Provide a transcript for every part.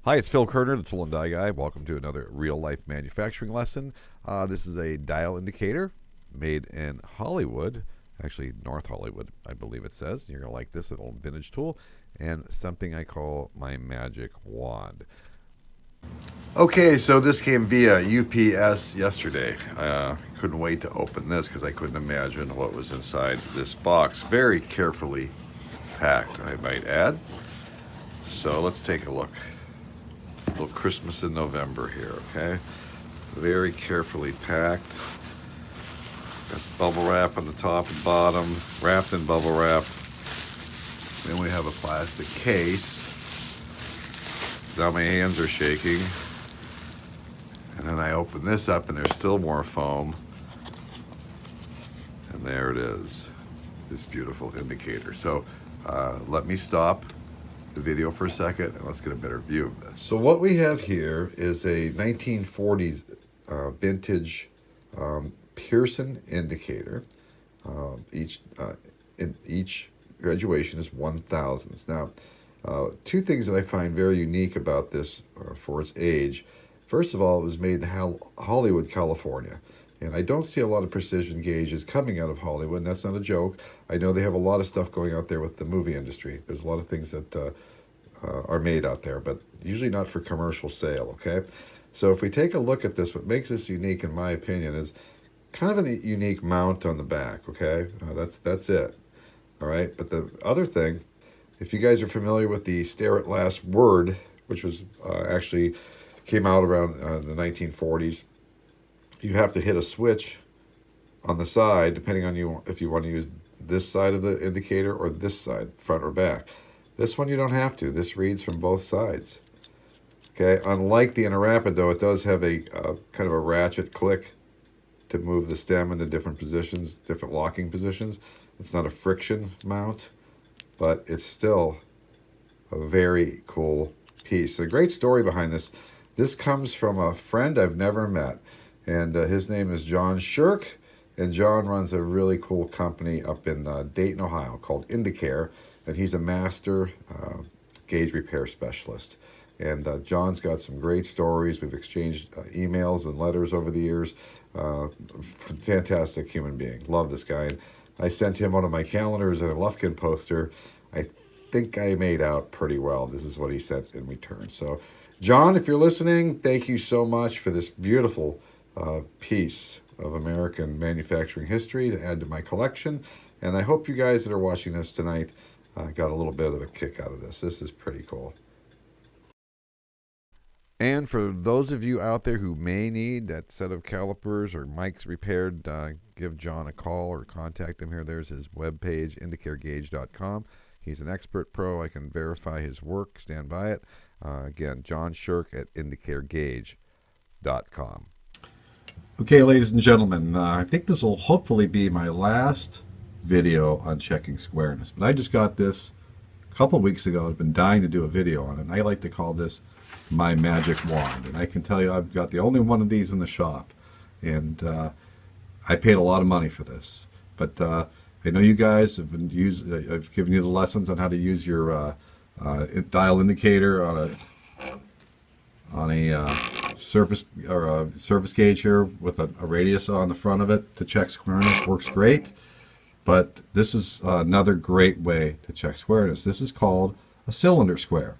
Hi, it's Phil Kerner, the Tool and Die Guy. Welcome to another real-life manufacturing lesson. This is a dial indicator made in Hollywood, actually North Hollywood, I believe it says. You're going to like this, an old vintage tool, and something I call my magic wand. Okay, so this came via UPS yesterday. Couldn't wait to open this because I couldn't imagine what was inside this box. Very carefully packed, I might add. So let's take a look. A little Christmas in November here, okay? Very carefully packed. Got bubble wrap on the top and bottom, wrapped in bubble wrap. Then we have a plastic case. Now my hands are shaking. And then I open this up and there's still more foam. And there it is, this beautiful indicator. So let me stop the video for a second and let's get a better view of this. So what we have here is a 1940s vintage Pearson indicator. Each graduation is 1000s. Now, two things that I find very unique about this for its age. First of all, it was made in Hollywood, California. And I don't see a lot of precision gauges coming out of Hollywood, and that's not a joke. I know they have a lot of stuff going out there with the movie industry. There's a lot of things that are made out there, but usually not for commercial sale, okay? So if we take a look at this, what makes this unique, in my opinion, is kind of a unique mount on the back, okay? That's it, all right? But the other thing, if you guys are familiar with the Stare at Last Word, which was actually came out around the 1940s, you have to hit a switch on the side, depending on if you want to use this side of the indicator or this side, front or back. This one you don't have to. This reads from both sides. Okay, unlike the Interapido, it does have a kind of a ratchet click to move the stem into different positions, different locking positions. It's not a friction mount, but it's still a very cool piece. A great story behind this. This comes from a friend I've never met. And his name is John Shirk, and John runs a really cool company up in Dayton, Ohio called Indicare, and he's a master gauge repair specialist. And John's got some great stories. We've exchanged emails and letters over the years. Fantastic human being. Love this guy. And I sent him one of my calendars and a Lufkin poster. I think I made out pretty well. This is what he sent in return. So, John, if you're listening, thank you so much for this beautiful piece of American manufacturing history to add to my collection. And I hope you guys that are watching this tonight got a little bit of a kick out of this. This is pretty cool. And for those of you out there who may need that set of calipers or mics repaired, give John a call or contact him here. There's his webpage, indicaregauge.com. He's an expert pro. I can verify his work. Stand by it. Again, John Shirk at indicaregauge.com. Okay, ladies and gentlemen, I think this will hopefully be my last video on checking squareness. But I just got this a couple weeks ago. I've been dying to do a video on it. And I like to call this my magic wand. And I can tell you I've got the only one of these in the shop. And I paid a lot of money for this. But I know you guys have been I've given you the lessons on how to use your dial indicator on a surface or a surface gauge here with a radius on the front of it to check squareness. Works great, but this is another great way to check squareness. This is called a cylinder square,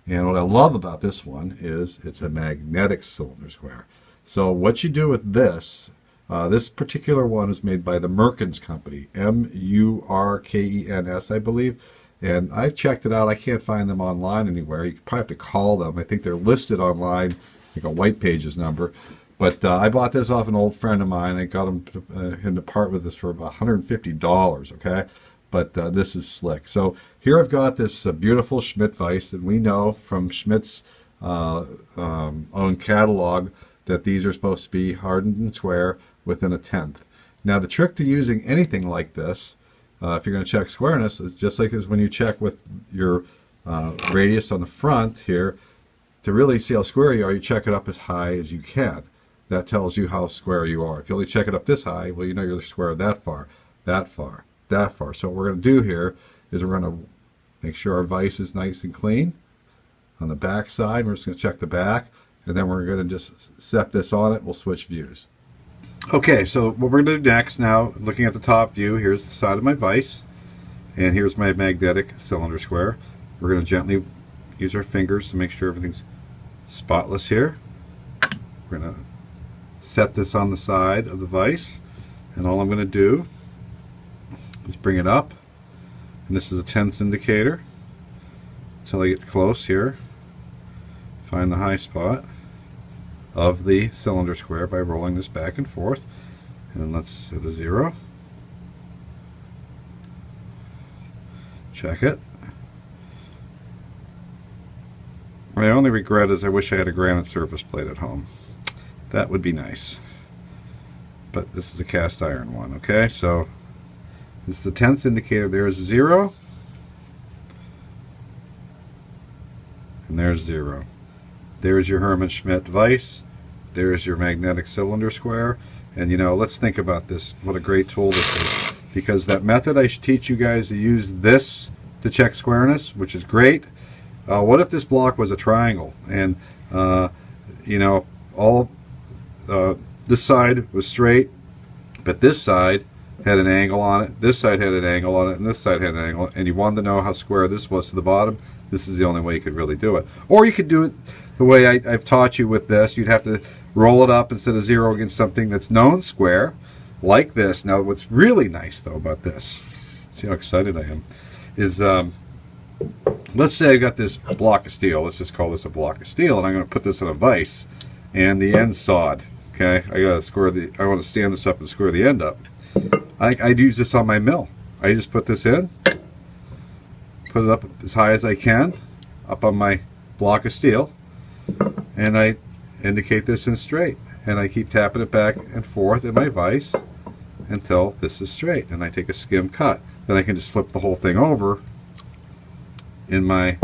and what I love about this one is it's a magnetic cylinder square. So what you do with this, this particular one is made by the Murkens company, M-U-R-K-E-N-S, I believe. And I've checked it out. I can't find them online anywhere. You probably have to call them. I think they're listed online, like a White Pages number. But I bought this off an old friend of mine. I got him to part with this for about $150, okay? But this is slick. So here I've got this beautiful Schmidt vise, and we know from Schmidt's own catalog that these are supposed to be hardened and square within a tenth. Now the trick to using anything like this, if you're going to check squareness, it's just like as when you check with your radius on the front here. To really see how square you are, you check it up as high as you can. That tells you how square you are. If you only check it up this high, well, you know you're square that far, that far, that far. So what we're going to do here is we're going to make sure our vise is nice and clean. on the back side. We're just going to check the back, and then we're going to just set this on it. We'll switch views. Okay, so what we're going to do next now, looking at the top view, here's the side of my vise, and here's my magnetic cylinder square. We're going to gently use our fingers to make sure everything's spotless here. We're going to set this on the side of the vise, and all I'm going to do is bring it up, and this is a tense indicator until I get close here. Find the high spot of the cylinder square by rolling this back and forth, and let's set a 0. Check it. My only regret is I wish I had a granite surface plate at home. That would be nice. But this is a cast iron one, okay? So this is the tense indicator. There's 0. And there's 0. There's your Hermann Schmidt vise. There's your magnetic cylinder square. And you know, let's think about this. What a great tool this is. Because that method I should teach you guys to use this to check squareness, which is great. What if this block was a triangle and you know, all this side was straight, but this side had an angle on it, this side had an angle on it, and this side had an angle, and you wanted to know how square this was to the bottom? This is the only way you could really do it. Or you could do it the way I've taught you with this. You'd have to roll it up instead of 0 against something that's known square, like this. Now what's really nice though about this, see how excited I am, is let's say I got this block of steel. Let's just call this a block of steel, and I'm going to put this in a vise, and the end's sawed. Okay, I got to square the. I want to stand this up and square the end up. I'd use this on my mill. I just put this in, put it up as high as I can, up on my block of steel, and I indicate this in straight, and I keep tapping it back and forth in my vise until this is straight, and I take a skim cut. Then I can just flip the whole thing over in my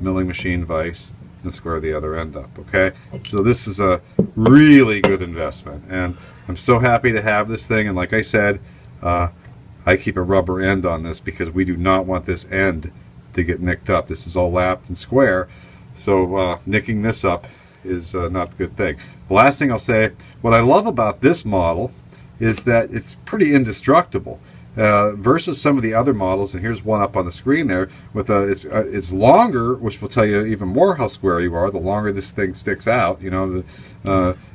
milling machine vise and square the other end up. Okay, so this is a really good investment, and I'm so happy to have this thing. And like I said, I keep a rubber end on this because we do not want this end to get nicked up. This is all lapped and square, so nicking this up is not a good thing. The last thing I'll say, what I love about this model is that it's pretty indestructible. Versus some of the other models, and here's one up on the screen there with it's longer, which will tell you even more how square you are. The longer this thing sticks out, you know,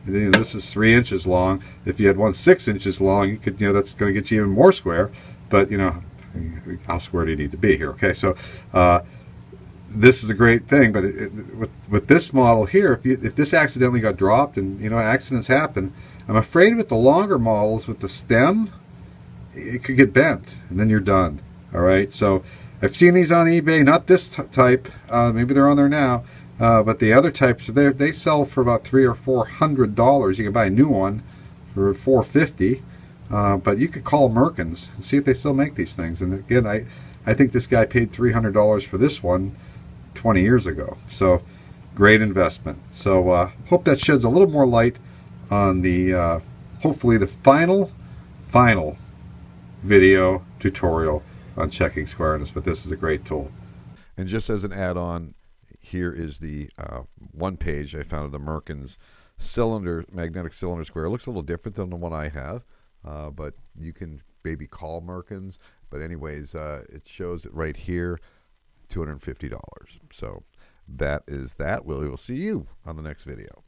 this is 3 inches long. If you had one 6 inches long, you could, you know, that's going to get you even more square. But you know, how square do you need to be here? Okay, so this is a great thing. But with this model here, if this accidentally got dropped, and you know, accidents happen, I'm afraid with the longer models with the stem, it could get bent, and then you're done. All right, so I've seen these on eBay, not this type, maybe they're on there now, but the other types, they sell for about $300 or $400. You can buy a new one for $450, but you could call Merkins and see if they still make these things. And again, I think this guy paid $300 for this one 20 years ago, so great investment. So hope that sheds a little more light on the hopefully the final video tutorial on checking squareness, but this is a great tool. And just as an add-on, here is the one page I found of the Merkins magnetic cylinder square. It looks a little different than the one I have, but you can maybe call Merkins. But anyways, it shows it right here, $250. So that is that. We will see you on the next video.